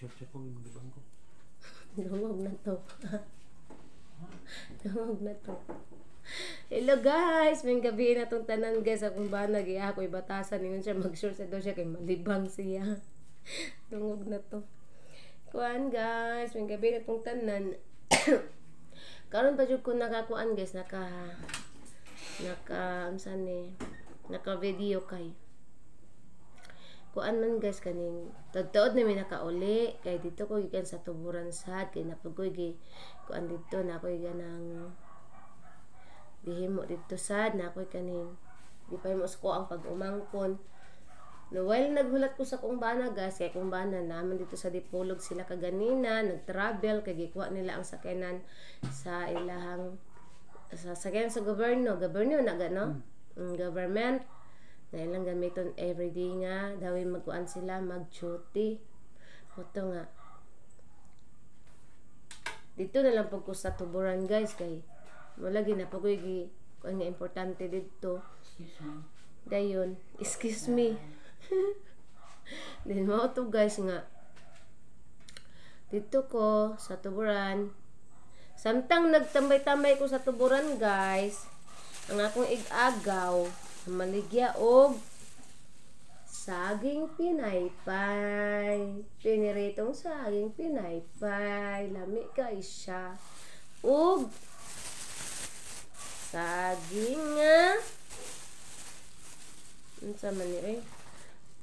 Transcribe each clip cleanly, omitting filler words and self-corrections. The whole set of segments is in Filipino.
Church ako yung libang ko. Dungog na to. Dungog na to. Hello guys, may gabi na tong tanan guys. Akong ba nag-iya ako ibatasan ningon siya mag-short sa daw siya kay malibang siya. Dungog na to. Kuan guys, may gabi na tong tanan. Karon pa jud ko nakakuan guys, naka unsan ni naka video kay kuan man guys kaning tagtuod na may nakauli kay dito ko gikan sa tuburan sad kay napagoy gi kuan dito na ako'y ganang dihimo dito sad na ako'y kaning di pa mo ko ang pag-umangkon no while naghulat ko sa kung bana guys kay kung bana naman dito sa Dipolog sila kaganina nag-travel kay gikuha nila ang sakyanan sa ilahang sa sakyanan sa gobyerno na gano government na ilang gamiton everyday nga dawin magkuan sila mag-duty moto nga dito na lang pag ko sa tuburan guys kay wala ginapagoy gi kuan nga importante dito dayon excuse me din mo to guys nga dito ko sa tuburan samtang nagtambay-tambay ko sa tuburan guys ang akong ig-agaw maligya og saging pinaypay piniritong saging pinaypay lami guys siya og saging nga unsa man ni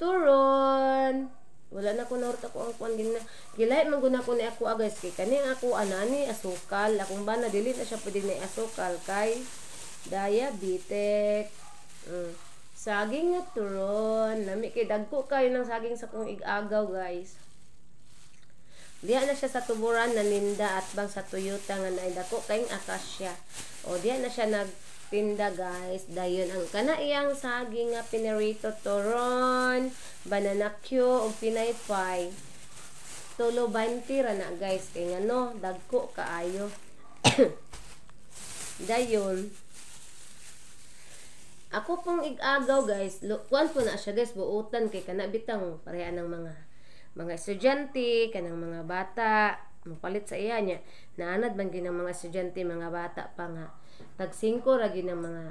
turon wala na ko naurta ko ang kuan din na gilay man guna ko ni ako guys kay kani ako anani asukal akong bana dili na siya pwede ni asukal kay diabetic saging nga turon nami kay dagko kayo ng saging sa kong ig-agaw guys diya na siya sa tuburan naninda at bang sa Toyota nga naidako kayong akasya o diya na siya nagtinda guys dayon ang kana iyang saging nga pinirito turon banana Q o pinaypay tulo 20 ra na guys kay ngano dagko kaayo dayon ako pong ig-agaw guys, kuan po na siya guys, buutan kay kana bitang pareha ng mga estudyante, kanang mga bata, mapalit sa iya niya. Naanad man gyud ng mga estudyante, mga bata pa nga. Tag 5 ra gyud ng mga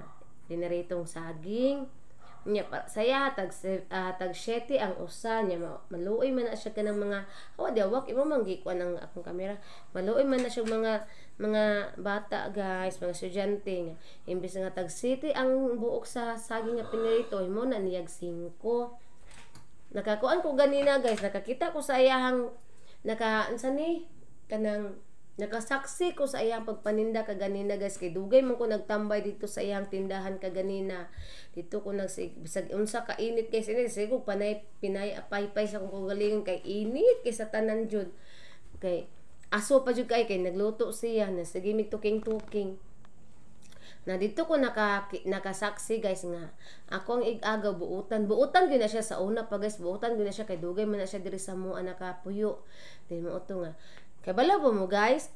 diniritong saging. Nya saya tag 7 ang usa niya maluoy man na siya kanang mga diwak imo manggikuan ang akong kamera. Maluoy man na siya mga bata guys, mga estudyante nga imbis nga tag 7 ang buok sa saging nga pinirito imo na niyag 5. Nakakuan ko ganina guys, nakakita ko sa iyahang unsa ni kanang nakasaksi ko sa iyang pagpaninda kaganina guys kay dugay man ko nagtambay dito sa iyang tindahan kaganina dito ko bisag unsa ka init guys ini sigog panay pinay apay-pay sa kong galingon kay init kay sa tanan jud kay aso pa jud kay nagluto siya na sige mig tuking na dito ko nakasaksi guys nga ako ang ig-agaw buutan gyud na siya sa una pa guys buutan gyud na siya kay dugay man na siya diri sa mua nakapuyo di mo uto nga kay bala po mo guys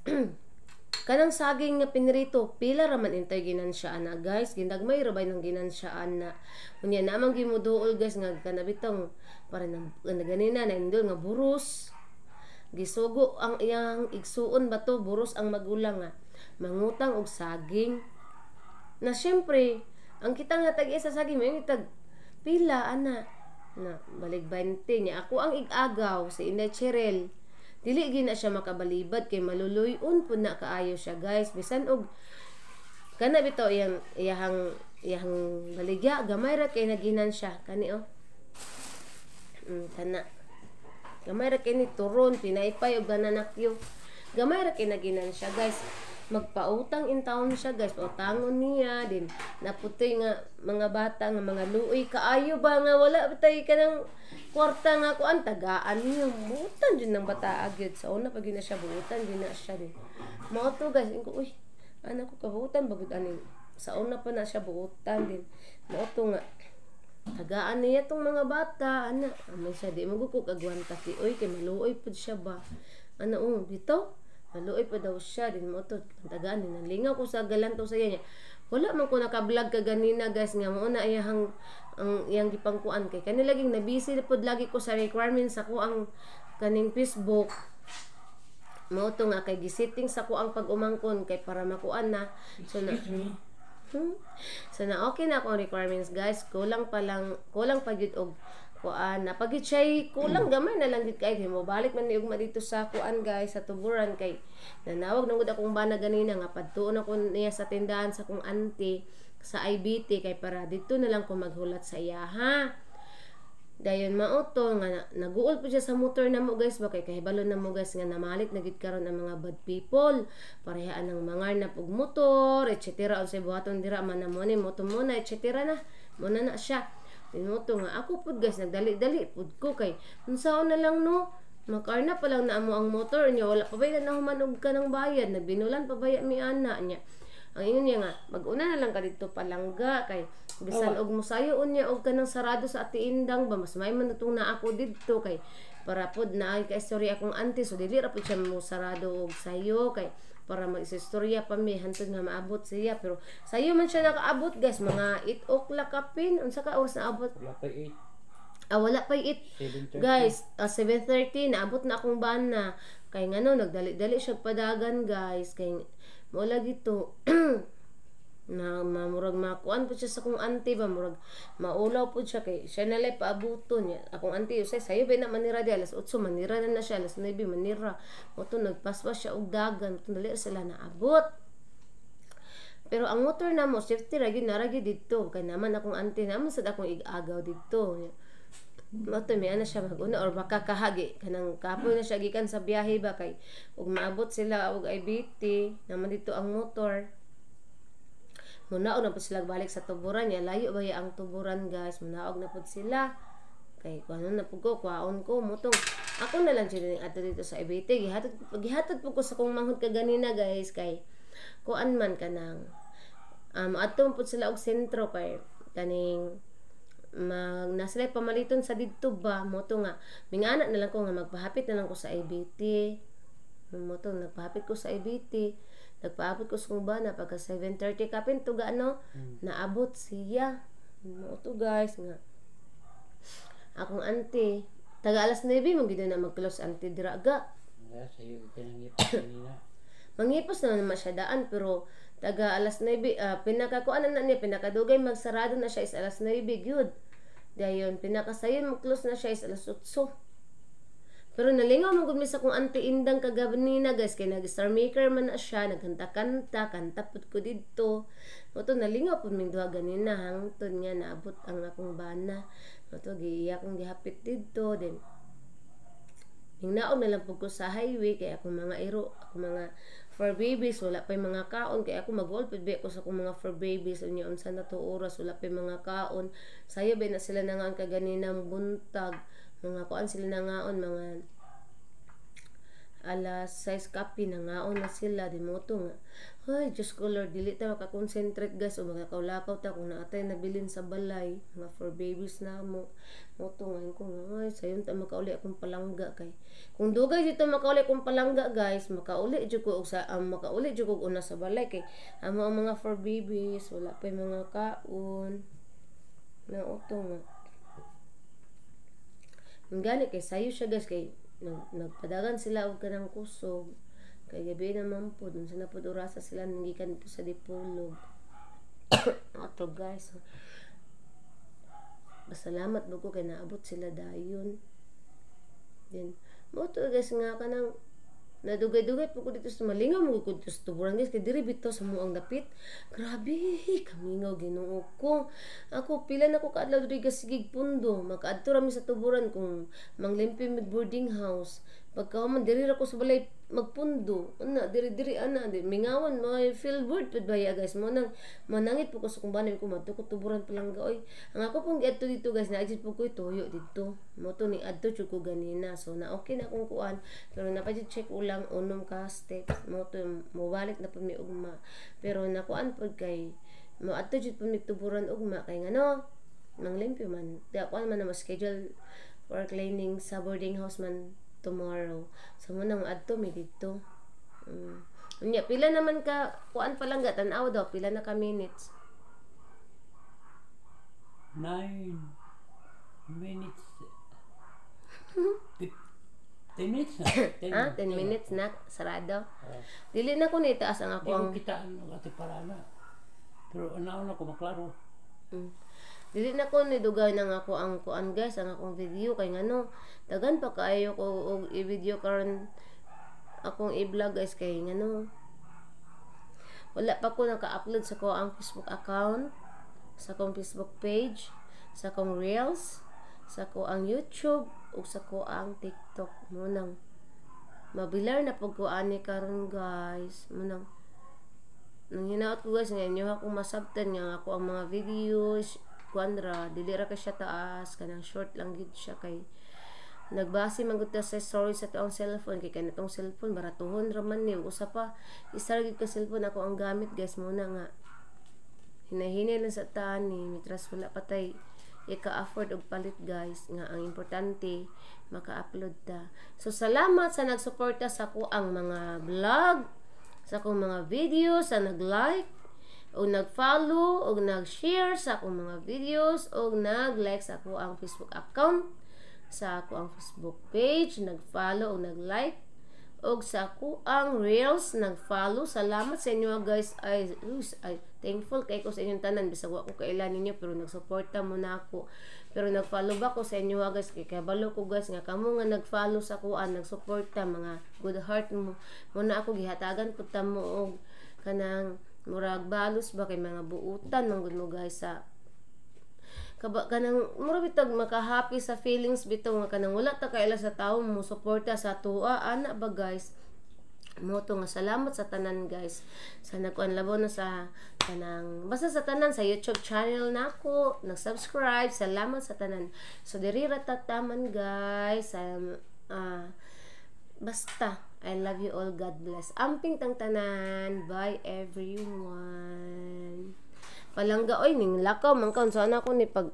kanang saging nga pinirito pila ra man intay ginansyaan na guys gindagmay ra bay nang ginansyaan na unya namang gimuduol guys nga kanabitong para na ganina na indol nga buros gisugo ang iyang igsuon ba to buros ang magulang nga mangutang og saging na syempre ang kita nga tag isa saging may tag pila ana na balig 20 niya ako ang ig-agaw si Inday Cheryl dili gina siya makabalibad kay maluluyon pud na kaayo siya guys bisan og kana bitaw iyang baligya gamay ra kay naginan siya kani kana gamay ra kay ni turon pinaypay og banana Q gamay ra kay naginan siya guys magpautang in town siya guys pautangon niya din naputoy nga mga bata nga mga luoy kaayo ba nga wala bitay kanang kwarta nga kuan tagaan niyo buutan din ng bata agyud sa una pag na siya buutan din na siya din mao to guys inko uy anak ko kabuutan bagud ani sa una pa na siya buutan din mao to nga tagaan niya tong mga bata ana amay siya di mo ko kagwanta ki oy kay maluoy pud siya ba ana bitaw maluoy pa daw siya din mo to tagaan ni nalingaw ko sa galanto sa iya niya wala man ko naka-vlog kaganina guys nga mo na iyang ang iyang gipangkuan kay kanila laging na busy pod lagi ko sa requirements ako ang kaning Facebook. Mao to nga kay gisetting sa ko ang pag-umangkon kay para makuan na. So na So na okay na akong requirements guys. Kulang pa gyud og kuan na pagit siya kulang gamay na lang gid kay mo balik man niugma dito sa kuan guys sa tuburan kay nanawag nang gud akong bana ganina nga padtuon ako niya sa tindahan sa kong auntie sa IBT kay para dito na lang ko maghulat sa iya ha. Dayon mauto nga naguol po siya sa motor na mo guys bakay kahibalo na mo guys nga namalit na gid karon ang mga bad people parehaan ng mangar na pug motor etc. unsay buhaton dira man mo ni moto muna etc. na muna na siya tinuto nga ako pud guys nagdali-dali pud ko kay unsaon na lang no makarna pa lang na amo ang motor niya wala pa ba na humanog ka ng bayad nagbinulan pa ba mi ana niya ang ingon niya nga mag-una na lang ka dito palangga kay bisan og musayo unya og kanang sarado sa ati indang ba mas may man itong na ako didto kay para pod na kay istorya akong auntie so dili ra pud siya mo sarado og sayo kay para mag-istorya pa mi hantod nga maabot siya pero sayo man siya nakaabot guys mga 8 o'clock kapin unsa ka oras na abot Wala pa 8. wala pa 8 guys 7:30 naabot na akong bana kay ngano nagdali-dali siya padagan guys kay mo lagi to na mamurag makuan po siya sa akong auntie ba murag maulaw po siya kay siya nalay paabuton niya akong auntie usay sayo ba na manira di alas 8 manira na siya alas 9 manira mo to nagpaspas siya og dagan mo dali sila naabot pero ang motor na mo safety ra gyud nara gyud didto kay naman akong auntie naman sad akong igagaw didto Mato may ana siya maguna or baka kahagi kanang kapoy na siya gikan sa biyahe ba kay ug maabot sila og IBT naman dito ang motor munaog na pud sila balik sa tuburan niya layo ba ang tuburan guys munaog na pud sila kay kuno na pud ko kwaon ko mutong ako na lang siya ato dito sa IBT gihatod pud ko sa kong manghud ka ganina guys kay kuan man kanang ato pud sila og sentro kay kaning nasilay pamaliton sa didto ba moto nga mingana na lang ko nga magpahapit na lang ko sa IBT moto nagpahapit ko sa IBT nagpaabot ko sa kong bana pagka 7:30 kapin to gaano naabot siya moto guys nga akong auntie taga alas 9 mo gid na mag-close auntie diraga sayo pinangipos kanina manghipos na naman siya daan pero taga alas 9 pinakakuan na niya pinakadugay magsarado na siya is alas 9 gyud dayon pinakasayon mag-close na siya is alas 8 pero nalingaw man gud mi sa kung auntie indang kagabanina guys kay nag-star maker man na siya nagkanta-kanta kanta pud ko didto moto nalingaw pud ming duha ganina hangtod nga naabot ang akong bana moto giiya kong gihapit didto then hingnaog na lang pud ko sa highway kay akong mga iro akong mga for babies wala pa mga kaon kay ako mag-all pud ko sa akong mga for babies unya unsa na to oras wala pa mga kaon sayo ba na sila nangaon kaganinang buntag mga kuan sila nangaon mga alas 6 kapi nangaon na sila di mo to nga ay Diyos ko Lord dili ta makakonsentrate guys o magakaulakaw ta kung naatay nabilin sa balay mga for babies na mo to ngayon ko nga ay sayon ta makauli akong palangga kay kung dugay dito makauli akong palangga guys makauli jud ko sa makauli jud ko una sa balay kay amo ang mga for babies wala pa mga kaon na to nga ngani kay sayo siya guys kay nagpadagan sila og kanang kusog kay gabi naman po dun sa napod orasa sila nangikan dito sa Dipolog ato guys pasalamat mo ko kay naabot sila dayon then mo to guys nga kanang nadugay-dugay po ko dito sa malingaw mo ko dito sa tuburan guys kay diri bitaw sa muang dapit grabe kamingaw Ginoo ko ako pila na ko kaadlaw diri gasigig pundo makaadto ra mi sa tuburan kung manglimpyo mig boarding house pagka man diri ra ko sa balay magpundo ana diri ana mingawan may feel word pud baya guys mo nang manangit po ko sa kung banay ko madto ko tuburan palangga oy ang ako pong giadto dito guys naadjud po ko tuyo dito mo to ni adto jud ko ganina so na okay na akong kuan pero napadjud check ulang unom ka steps mo to mobalik na pa mi ugma pero nakuan pud kay mo adto jud po mi tuburan ugma kay ngano nang limpyo man di ako man na schedule for cleaning sa boarding house man tomorrow so mo nang adto mi dito unya pila naman ka kuan pa lang tan-aw daw pila na ka minutes 9 minutes 30 10 minutes na. Ha? 10 minutes na, sarado. Oh. Dili na ko ni taas ang Di ako ko ang kitaan ng ati para na. Pero anaon ako maklaro. dili na ko ni dugay nang ako ang kuan guys, ang akong video kay ngano dagan pa kaayo ko og i-video karon akong i-vlog guys kay ngano wala pa ko naka-upload sa ko ang Facebook account, sa akong Facebook page, sa akong Reels, sa ko ang YouTube ug sa ko ang TikTok mo nang mabilar na pag ko ani karon guys mo nang nang hinaot ko guys nga inyo ako masabtan nga ako ang mga videos kuandra dili ra ka siya taas kanang short lang gid siya kay nagbase man gud ta sa story sa taong cellphone kay kanatong cellphone baratuhon ra man ni usa pa isa ra gid ka cellphone ako ang gamit guys muna nga hinahinay lang sa tani mitras wala patay ika-afford og palit guys nga ang importante maka-upload ta. So salamat sa nagsuporta sa ko ang mga vlog, sa akong mga videos, sa nag-like o nag-follow o nag-share sa akong mga videos o nag-like sa ako ang Facebook account, sa ako ang Facebook page, nag-follow o nag-like o sa ako ang Reels, nag-follow. Salamat sa inyo guys. Ay thankful kay ko sa inyong tanan bisag wa ko kailan ninyo pero nagsuporta mo na ako. Pero nag-follow ba ko sa inyo guys kay kabalo ko guys nga kamo nga nag-follow sa kuan, nagsuporta mga good heart mo. Muna ako gihatagan pud ta mo og kanang murag balos ba kay mga buutan manggod mo guys sa kanang mura bitag maka-happy sa feelings bitaw nga kanang wala ta kaila sa tawo mo suporta sa tuwa ana ba guys mo to nga salamat sa tanan guys sa nagkuan labo na sa kanang basta sa tanan sa YouTube channel nako nag-subscribe salamat sa tanan so diri ra tataman guys basta I love you all. God bless. Amping tang tanan. Bye everyone. Palangga oy ning lakaw man kaon sana ko ni pag